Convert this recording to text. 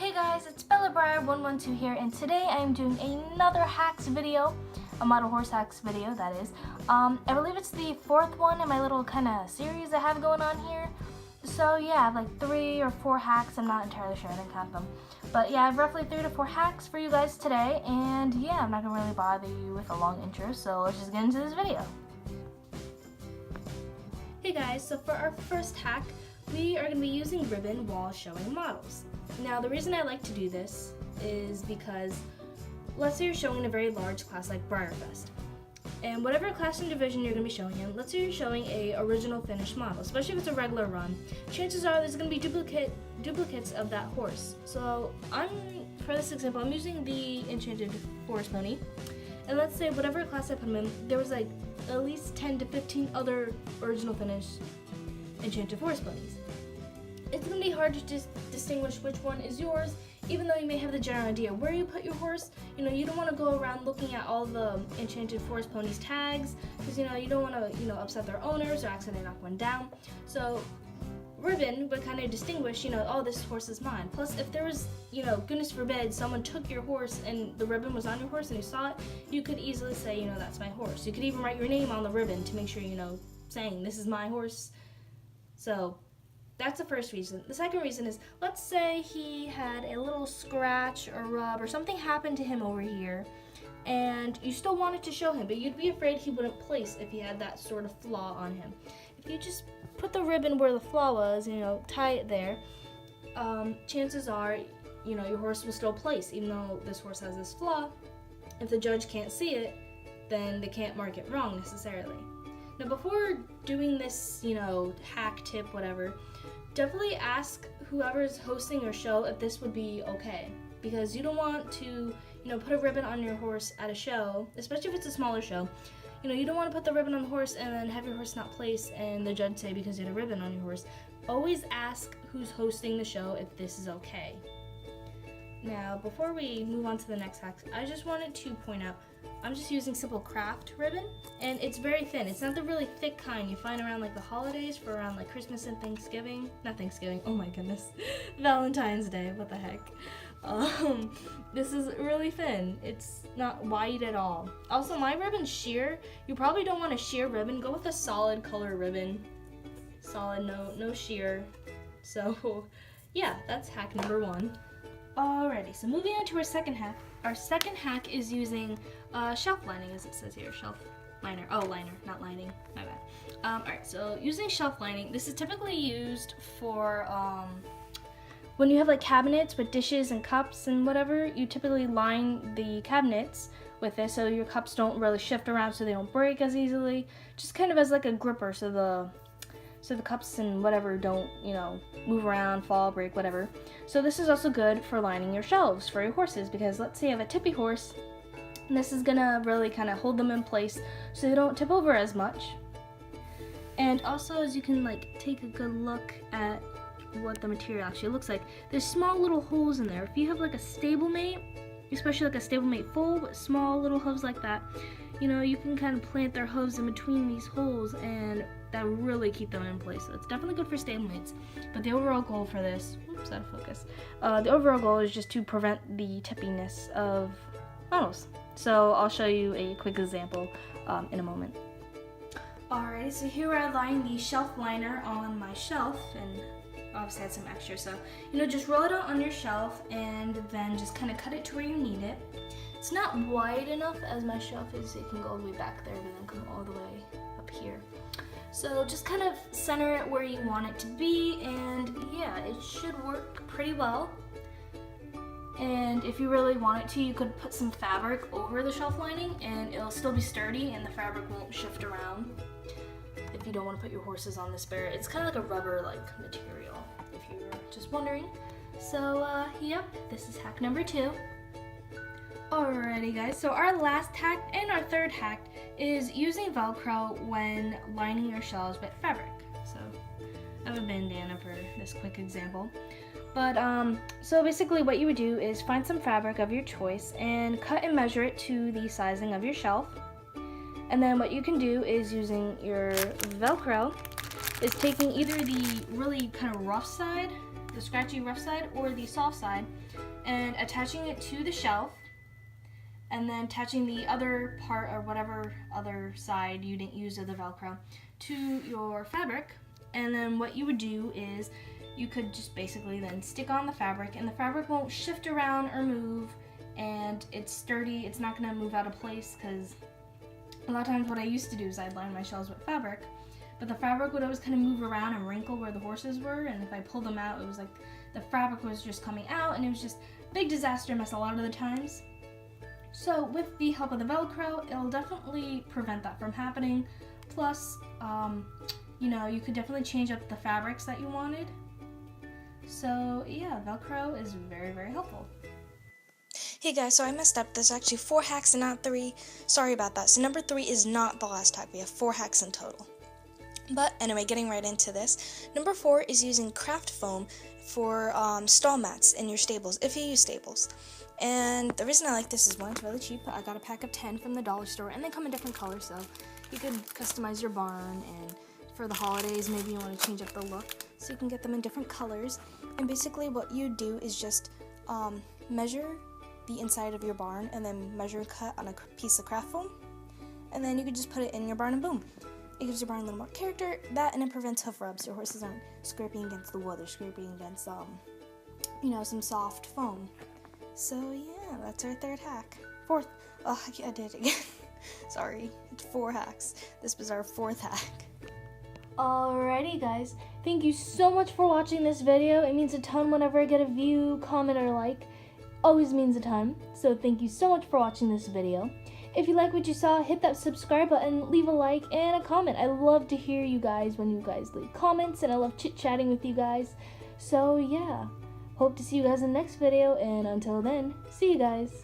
Hey guys, it's BellaBriar112 here, and today I am doing another hacks video, a model horse hacks video, that is. I believe it's the fourth one in my little kind of series I have going on here. So yeah, I have like 3 or 4 hacks, I'm not entirely sure, I didn't count them. But yeah, I have roughly 3 to 4 hacks for you guys today, and yeah, I'm not going to really bother you with a long intro, so let's just get into this video. Hey guys, so for our first hack, we are going to be using ribbon while showing models. Now the reason I like to do this is because let's say you're showing a very large class like BriarFest, and whatever class and division you're going to be showing in, let's say you're showing a original finished model, especially if it's a regular run, chances are there's going to be duplicates of that horse. So for this example, I'm using the Enchanted Forest Pony, and let's say whatever class I put him in, there was like at least 10 to 15 other original finished Enchanted Forest Ponies. It's going to be hard to just distinguish which one is yours, even though you may have the general idea where you put your horse. You know, you don't want to go around looking at all the Enchanted Forest Ponies tags, because you don't want to upset their owners or accidentally knock one down. So ribbon would kind of distinguish, oh, this horse is mine. Plus, if there was, goodness forbid, someone took your horse and the ribbon was on your horse and you saw it, you could easily say, that's my horse. You could even write your name on the ribbon to make sure, saying this is my horse. So that's the first reason. The second reason is, let's say he had a little scratch or rub or something happened to him over here, and you still wanted to show him, but you'd be afraid he wouldn't place if he had that sort of flaw on him. If you just put the ribbon where the flaw was, tie it there, chances are, your horse will still place, even though this horse has this flaw. If the judge can't see it, then they can't mark it wrong necessarily. Now, before doing this, hack tip, whatever, definitely ask whoever's hosting your show if this would be okay. Because you don't want to, put a ribbon on your horse at a show, especially if it's a smaller show. You don't want to put the ribbon on the horse and then have your horse not place and the judge say because you had a ribbon on your horse. Always ask who's hosting the show if this is okay. Now, before we move on to the next hack, I just wanted to point out, I'm just using simple craft ribbon, and it's very thin. It's not the really thick kind you find around like the holidays for around like Christmas and Thanksgiving. Not Thanksgiving, oh my goodness. Valentine's Day, what the heck. This is really thin. It's not wide at all. Also, my ribbon's sheer. You probably don't want a sheer ribbon. Go with a solid color ribbon. Solid, no sheer. So, yeah, that's hack number 1. Alrighty, so moving on to our second hack. Our second hack is using shelf lining, as it says here. Shelf liner. Oh, liner, not lining. My bad. Alright, so using shelf lining, this is typically used for when you have like cabinets with dishes and cups and whatever. You typically line the cabinets with this so your cups don't really shift around, so they don't break as easily. Just kind of as like a gripper, so the cups and whatever don't, move around, fall, break, whatever. So this is also good for lining your shelves for your horses, because let's say you have a tippy horse, and this is gonna really kind of hold them in place so they don't tip over as much. And also, as you can take a good look at what the material actually looks like, there's small little holes in there. If you have like a stablemate, especially like a stablemate full with small little hooves like that, you can kind of plant their hooves in between these holes, and that will really keep them in place. So it's definitely good for stablemates. But the overall goal for this, oops, out of focus. The overall goal is just to prevent the tippiness of models. So I'll show you a quick example in a moment. Alright, so here I line the shelf liner on my shelf, and obviously I had some extra, so just roll it out on your shelf and then just kind of cut it to where you need it. It's not wide enough as my shelf is, it can go all the way back there but then come all the way up here. So just kind of center it where you want it to be, and yeah, it should work pretty well. And if you really want it to, you could put some fabric over the shelf lining and it'll still be sturdy and the fabric won't shift around if you don't want to put your horses on this barrier. It's kind of like a rubber-like material, if you were just wondering. So, yep, this is hack number 2. Alrighty guys, so our last hack and our third hack is using Velcro when lining your shelves with fabric. So, I have a bandana for this quick example. But, so basically what you would do is find some fabric of your choice and cut and measure it to the sizing of your shelf. And then what you can do is, using your Velcro, is taking either the really kind of rough side the scratchy rough side or the soft side, and attaching it to the shelf, and then attaching the other part or whatever other side you didn't use of the Velcro to your fabric. And then what you would do is you could just basically then stick on the fabric, and the fabric won't shift around or move, and it's sturdy. It's not going to move out of place, because a lot of times what I used to do is I'd line my shells with fabric, but the fabric would always kind of move around and wrinkle where the horses were, and if I pulled them out, it was like the fabric was just coming out, and it was just a big disaster mess a lot of the times. So with the help of the Velcro, it'll definitely prevent that from happening. Plus, you know, you could definitely change up the fabrics that you wanted. So yeah, Velcro is very, very helpful. Hey guys, so I messed up. There's actually 4 hacks and not 3. Sorry about that. So number 3 is not the last hack. We have 4 hacks in total. But anyway, getting right into this. Number 4 is using craft foam for stall mats in your stables, if you use stables. And the reason I like this is, one, it's really cheap. I got a pack of 10 from the dollar store, and they come in different colors, so you can customize your barn, and for the holidays, maybe you want to change up the look, so you can get them in different colors. And basically what you do is just measure the inside of your barn, and then measure and cut on a piece of craft foam, and then you can just put it in your barn, and boom, it gives your barn a little more character. That, and it prevents hoof rubs. Your horses aren't scraping against the wood, they're scraping against you know, some soft foam. So yeah, that's our 3rd hack. 4th, oh, I did it again. Sorry, it's 4 hacks. This was our 4th hack. Alrighty guys, thank you so much for watching this video. It means a ton whenever I get a view, comment, or like. Always means a ton. So thank you so much for watching this video. If you like what you saw, hit that subscribe button, leave a like, and a comment. I love to hear you guys when you guys leave comments, and I love chit-chatting with you guys. So yeah, hope to see you guys in the next video, and until then, see you guys.